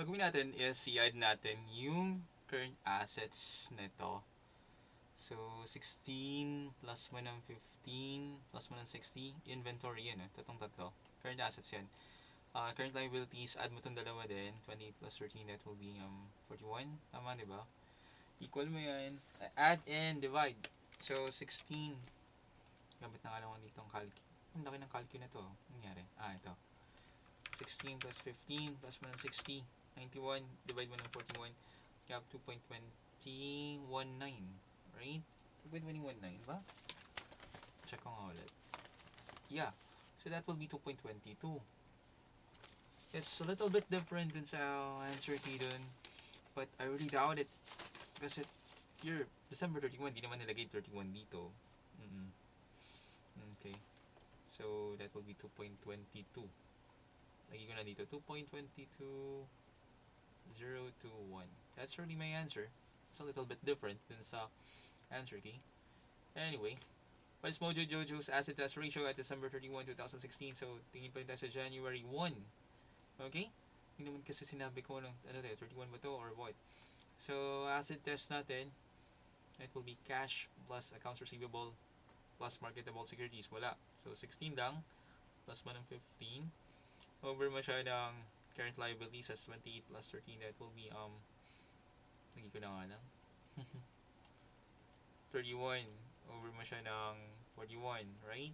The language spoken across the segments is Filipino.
gagawin natin is i-add natin yung current assets nito. So, 16 plus mo ng 15 plus mo ng 60. Inventory yan, tatong tatlo. Current assets yan. Current liabilities, add mo itong dalawa din. 28 plus 13, that will be 41. Tama, di ba? Equal mo yan. Add and divide. So, 16. Gamit na nga lang dito ang calc. Ang laki ng calc na to. Ano nangyari? Ito. 16 plus 15 plus mo ng 60. 91. Divide mo ng 41. You have 2.219. Right? 2.219 ba? Check ko nga ulit. Yeah. So that will be 2.22. It's a little bit different dun sa answer key dun. But I really doubt it. Kasi year December 31, di naman nilagay 31 dito. Okay. So that will be 2.22. Lagi ko na dito 2.22021. That's really my answer. It's a little bit different dun sa answer key. Anyway, what is Mojo Jojo's acid test ratio at December 31, 2016? So, tingin pa rin tayo sa January 1. Okay? Hindi naman kasi sinabi ko ano 31 ba to or what? So, acid test natin, it will be cash plus accounts receivable plus marketable securities. Wala. So, 16 lang plus mo ng 15. Over mo siya ng current liabilities as 28 plus 13. That will be, lagi ko na nga lang. 31. Over mo siya ng 41, right?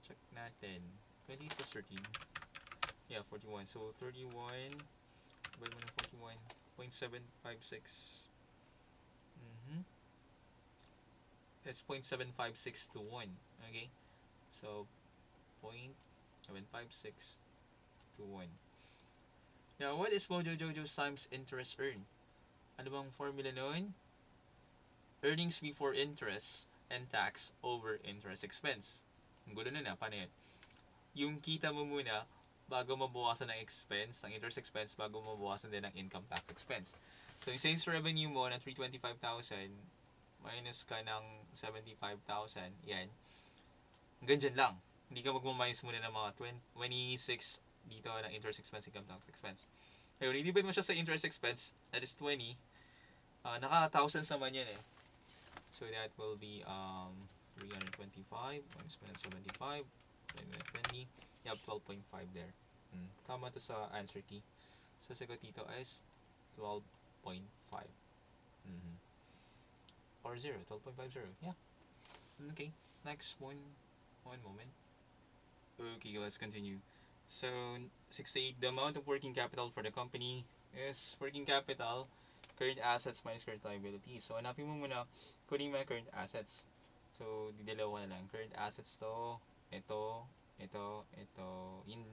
Check natin. 28 plus 13. Yeah, 41. So, 31. Divide mo ng 41. 0.756. That's 0.756 to 1. Okay? So, 0.756 to 1. Now, what is Mojo Jojo's times interest earned? Ano bang formula noon? Earnings before interest and tax over interest expense. Ang gulo na paano yan? Yung kita mo muna bago mabawasan ng expense, ng interest expense, bago mabawasan din ng income tax expense. So, yung sales revenue mo na 325,000 minus ka ng 75,000, yan. Hanggang dyan lang. Hindi ka magmaminus muna ng mga 26 dito ng interest expense, income tax expense. Ngayon, ilibad mo siya sa interest expense, that is 20. Naka-thousands naman yan eh. So that will be 325 minus 75 minus 20. You have 12.5 there. Tama to sa answer key. So sagot dito is 12.5. Or 0, 12.50. Yeah. Okay. Next one. One moment. Okay, let's continue. So 68. The amount of working capital for the company is working capital, current assets minus current liabilities. So hanapin mo muna kunin mo yung current assets. So, didalawa na lang. Current assets to, ito, in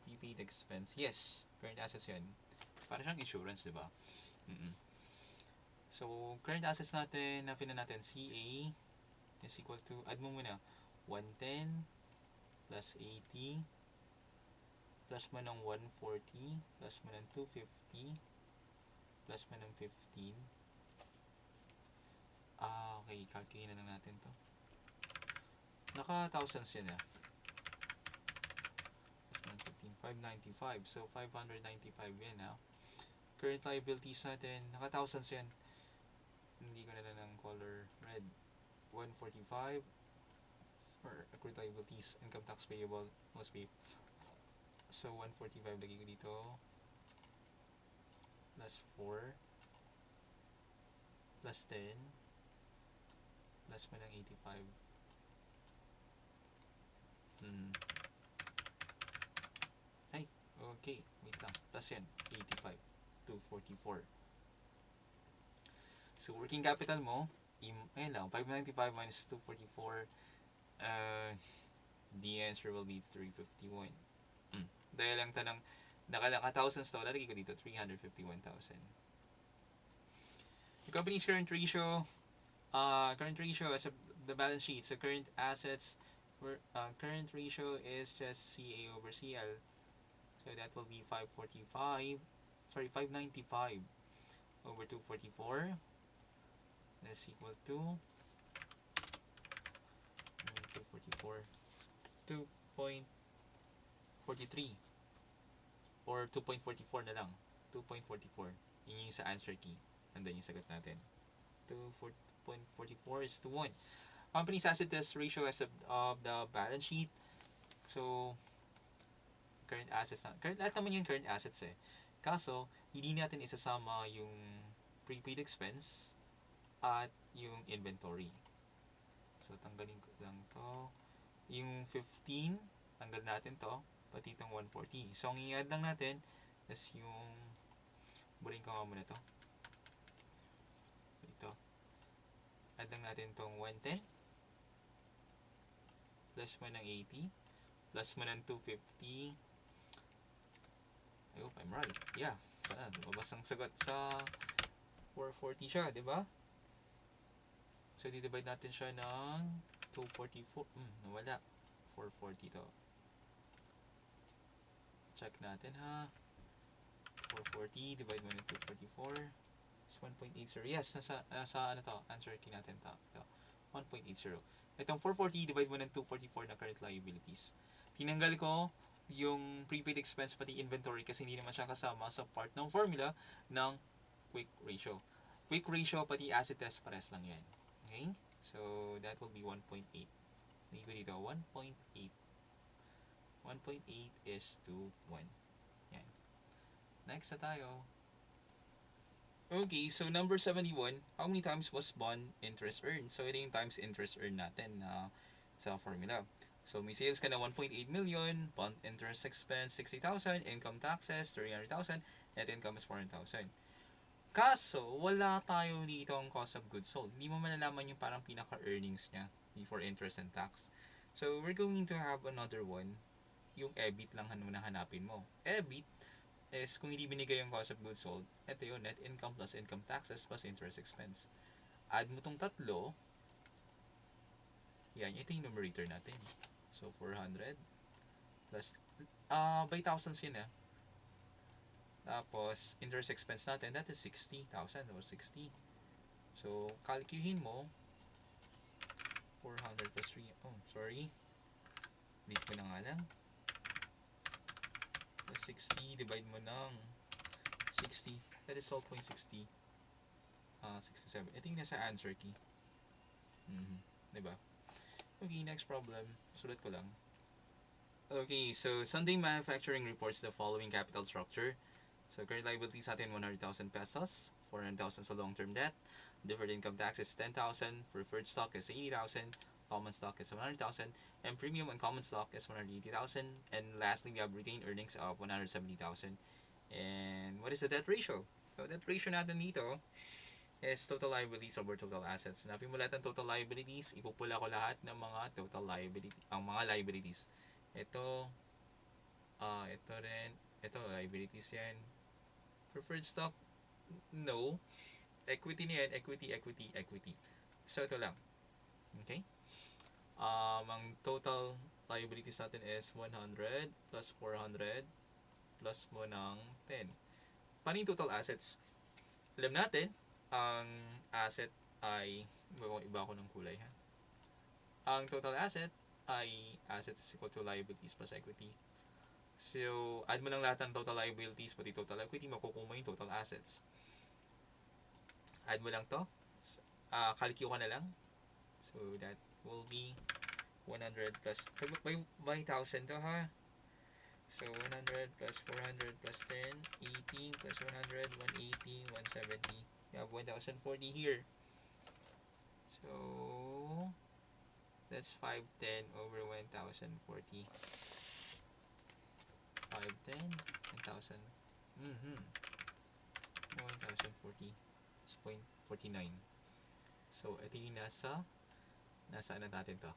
prepaid expense. Yes, current assets yan. Para siyang insurance, di ba? So, current assets natin, napin na natin, CA is equal to, add mo muna, 110 plus 80 plus mo ng 140 plus mo ng 250 plus mo ng 15. Okay, calculate na lang natin to. Naka-thousands yan ah. 595. So, 595 yan ah. Current liabilities natin, naka-thousands yan. Hindi ko na lang ng color red. 145 for accrued liabilities, income tax payable, must be. So, 145 lagi ko dito. Plus 4. Plus 10. Plus mo ng 85. Ay, okay. Wait lang. Plus yan. 85. 244. So, working capital mo, ayun lang, 595 minus 244, the answer will be 351. Dahil lang tanong, naka-thousands to, lalagay ko dito, 351,000. The company's current ratio as the balance sheet. So current assets, current ratio is just CA over CL. So that will be 595 over 244. That's equal to 244, 2.43. Or 2.44 na lang. 2.44. Yun yung sa answer key. Andan yung sagot natin. 2.44 is to 1. Company's asset test ratio as of the balance sheet. So, current assets na. Lahat naman yung current assets eh. Kaso, hindi natin isasama yung prepaid expense at yung inventory. So, tanggalin ko lang to. Yung 15, tanggal natin to. Pati itong 140. So, ang i-add lang natin is yung... Burin ko nga muna to. Ito. Add lang natin itong 110. Plus mo ng 80. Plus mo ng 250. I hope I'm right. Yeah. Sana, lumabas ang sagot sa 440 siya, di ba? So, di-divide natin siya ng 244. Nawala. 440 to. Check natin ha. 440 divide mo ng 244 is 1.80. Yes, nasa ano to? Answer key natin to. Ito. 1.80. Itong 440 divide mo ng 244 na current liabilities. Tinanggal ko yung prepaid expense pati inventory kasi hindi naman siya kasama sa part ng formula ng quick ratio. Quick ratio pati asset test pares lang yan. Okay? So, that will be 1.8. Hindi ko dito, 1.8. 1.8 is to 1. Yan. Next na tayo. Okay, so number 71, how many times was bond interest earned? So, ito yung times interest earned natin sa formula. So, may sales ka na 1.8 million, bond interest expense 60,000, income taxes 300,000, net income is 400,000. Kaso, wala tayo dito ang cost of goods sold. Hindi mo malalaman yung parang pinaka-earnings niya before interest and tax. So, we're going to have another one. Yung EBIT lang hanapin mo. EBIT is kung hindi binigay yung cost of goods sold, ito yun, net income plus income taxes plus interest expense. Add mo tong tatlo, yan, ito yung numerator natin. So, 400 plus, by thousands yun eh. Tapos, interest expense natin, that is 60,000 or 60. So, calculahin mo, 400 plus 3, delete mo na nga lang. Plus 60, divide mo ng 60, that is 12.60. 67. Ito yung nasa answer key. Diba? Okay, next problem. Sulat ko lang. Okay, so Sunday Manufacturing reports the following capital structure. So, current liabilities natin 100,000 pesos, 400,000 sa long-term debt, deferred income tax is 10,000, preferred stock is 80,000, common stock is 100,000, and premium on common stock is 180,000, and lastly, we have retained earnings of 170,000. And what is the debt ratio? So, debt ratio natin dito is total liabilities over total assets. Hanapin mo lahat ng total liabilities, ipupula ko lahat ng mga total liability, ang mga liabilities. Ito rin, ito liabilities yan. Preferred stock, no. Equity na yan, equity. So, ito lang. Okay? Ang total liabilities natin is 100 plus 400 plus mo ng 10. Paano yung total assets? Alam natin, ang asset ay, iba ako ng kulay ha. Ang total asset ay assets is equal to liabilities plus equity. So, add mo lang lahat ng total liabilities pati total equity, makukuha mo yung total assets. Add mo lang to. Calculate ka na lang. So, that will be 100 plus, by 1,000 to ha. So, 100 plus 400 plus 10, 80 plus 100, 180, 170. You have 1,040 here. So, that's 510 over 1,040. 510, 1,000. 1,040 is 0.49. So, ito yung nasa ano natin to?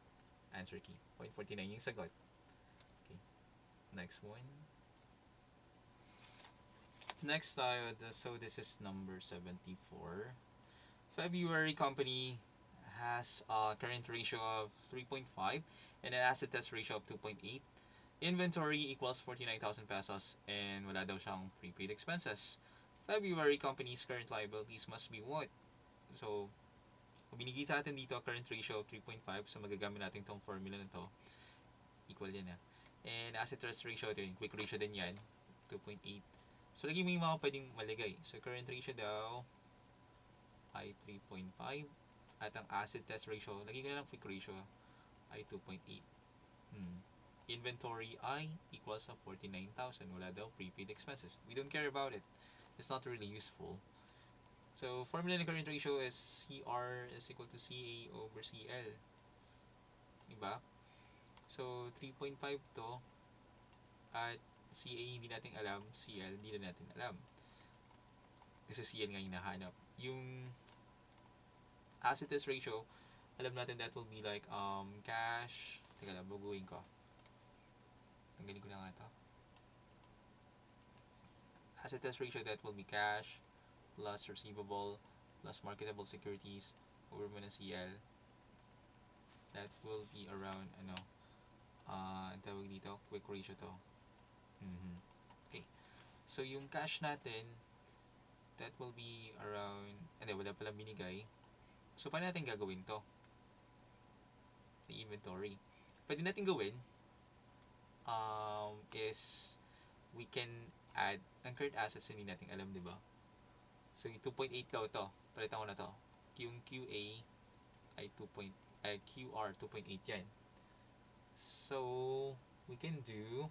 Answer key. 0.49 yung sagot. Okay. Next one. Next tayo, so this is number 74. February company has a current ratio of 3.5 and an asset test ratio of 2.8. Inventory equals 49,000 pesos and wala daw siyang prepaid expenses. February company's current liabilities must be what? So, binigita natin dito current ratio of 3.5, so magagamit natin tong formula na to. Equal yan And asset test ratio, ito yung quick ratio din yan. 2.8. So, lagi mo yung mga pwedeng maligay. So, current ratio daw ay 3.5. At ang asset test ratio, lagi ko na lang quick ratio, ay 2.8. Inventory ay equals sa 49,000. Wala daw prepaid expenses. We don't care about it. It's not really useful. So, formula ng current ratio is CR is equal to CA over CL. Diba? So, 3.5 to. At CA hindi natin alam. CL hindi na natin alam. Kasi CL nga hinahanap. Yung asset test ratio, alam natin that will be like cash. Teka lang, baguhin ko. Tanggalin ko na nga ito. Asset test ratio, that will be cash plus receivable plus marketable securities over mo ng CL. That will be around, ang tawag dito, quick ratio to. Okay. So, yung cash natin, that will be around, wala palang binigay. So, paano natin gagawin to? The inventory. Pwede natin gawin is we can add ang current assets hindi natin alam, di ba? So, yung 2.8 daw to. Palitan ko na to. Yung QA ay QR 2.8 yan. So, we can do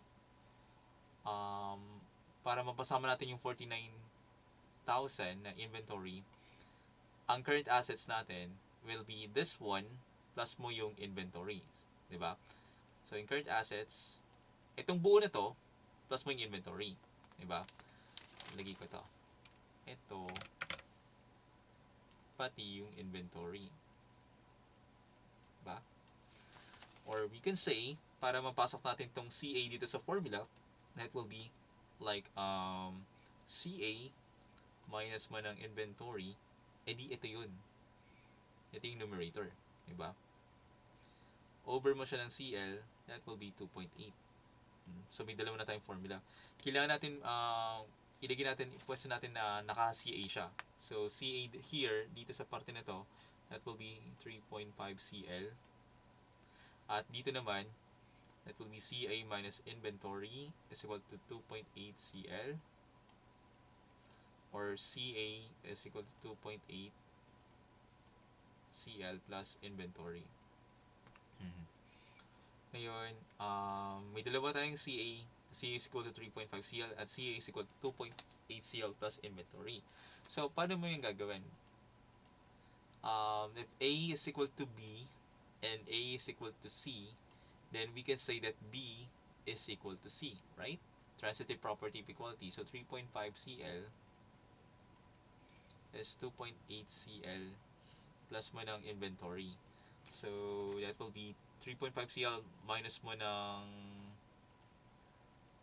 para mapasama natin yung 49,000 na inventory, ang current assets natin will be this one plus mo yung inventory. Diba? So, yung current assets, itong buo na to, plus mo yung inventory. Diba? Lagi ko to. Ito, pati yung inventory. Diba? Or we can say, para mapasok natin tong CA dito sa formula, that will be like CA minus mo ng inventory, edi ito yun. Ito yung numerator. Diba? Over mo siya ng CL, that will be 2.8. So, may dalawa na tayong formula. Kailangan natin, ilagay natin, ipwesto natin na naka-CA siya. So, CA here, dito sa parte na to, that will be 3.5 CL. At dito naman, that will be CA minus inventory is equal to 2.8 CL. Or CA is equal to 2.8 CL plus inventory. Ngayon, may dalawa tayong CA. CA is equal to 3.5 CL at CA is equal to 2.8 CL plus inventory. So, paano mo yung gagawin? If A is equal to B and A is equal to C, then we can say that B is equal to C, right? Transitive property of equality. So, 3.5 CL is 2.8 CL plus mo ng inventory. So, that will be 3.5 CL minus mo ng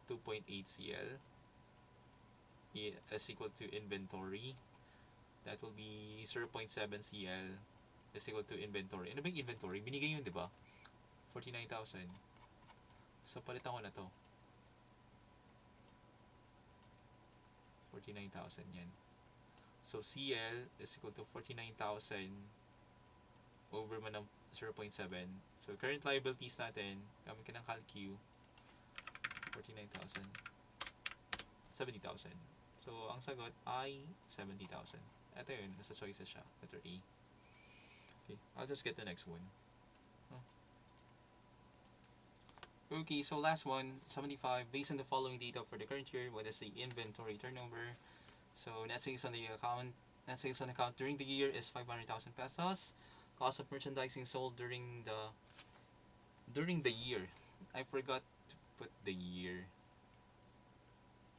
2.8 CL is equal to inventory. That will be 0.7 CL is equal to inventory. Ano ba yung inventory? Binigay yun, di ba? 49,000. So, palitan ko na to. 49,000 yan. So, CL is equal to 49,000 over mo ng 0.7. So, current liabilities natin, gamit ka ng CalQ, 49,000. 70,000. So, ang sagot ay 70,000. Ito yun, nasa choices siya. Letter A. Okay, I'll just get the next one. Okay, so last one, 75. Based on the following data for the current year, what is the inventory turnover? So, net sales on the account. Net sales on account during the year is 500,000 pesos. Cost of merchandising sold during the year. I forgot to put the year.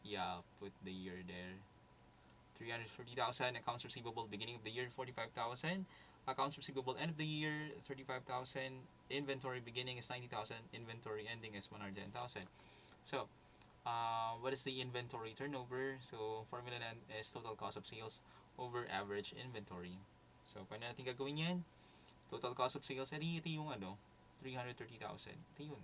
Yeah, put the year there. 340,000. Accounts receivable beginning of the year, 45,000. Accounts receivable end of the year, 35,000. Inventory beginning is 90,000. Inventory ending is 110,000. So, what is the inventory turnover? So, formula na is total cost of sales over average inventory. So, paano natin gagawin yan? Total cost of sales, ito yung 330,000. Ito yun.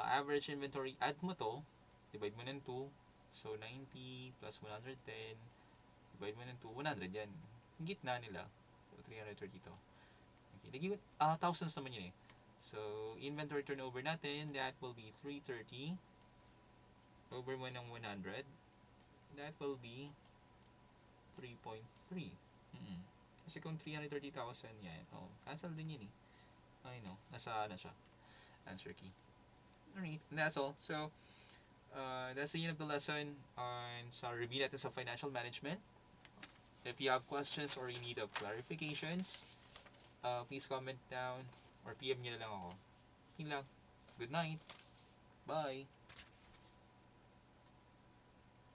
Average inventory, add mo to, divide mo ng 2. So, 90 plus 110, divide mo ng 2, 100 yan. Yung gitna nila. So, 330 to. Okay, lagi thousands naman yun eh. So, inventory turnover natin, that will be 330 over mo ng 100, that will be 3.3. Kasi kung 330,000 yan, cancel din yun eh. I know, nasa na siya, answer key. Alright, and that's all. So, that's the end of the lesson on sa review natin sa financial management. If you have questions or you need of clarifications, please comment down or PM nyo na lang ako. Yun lang. Good night. Bye.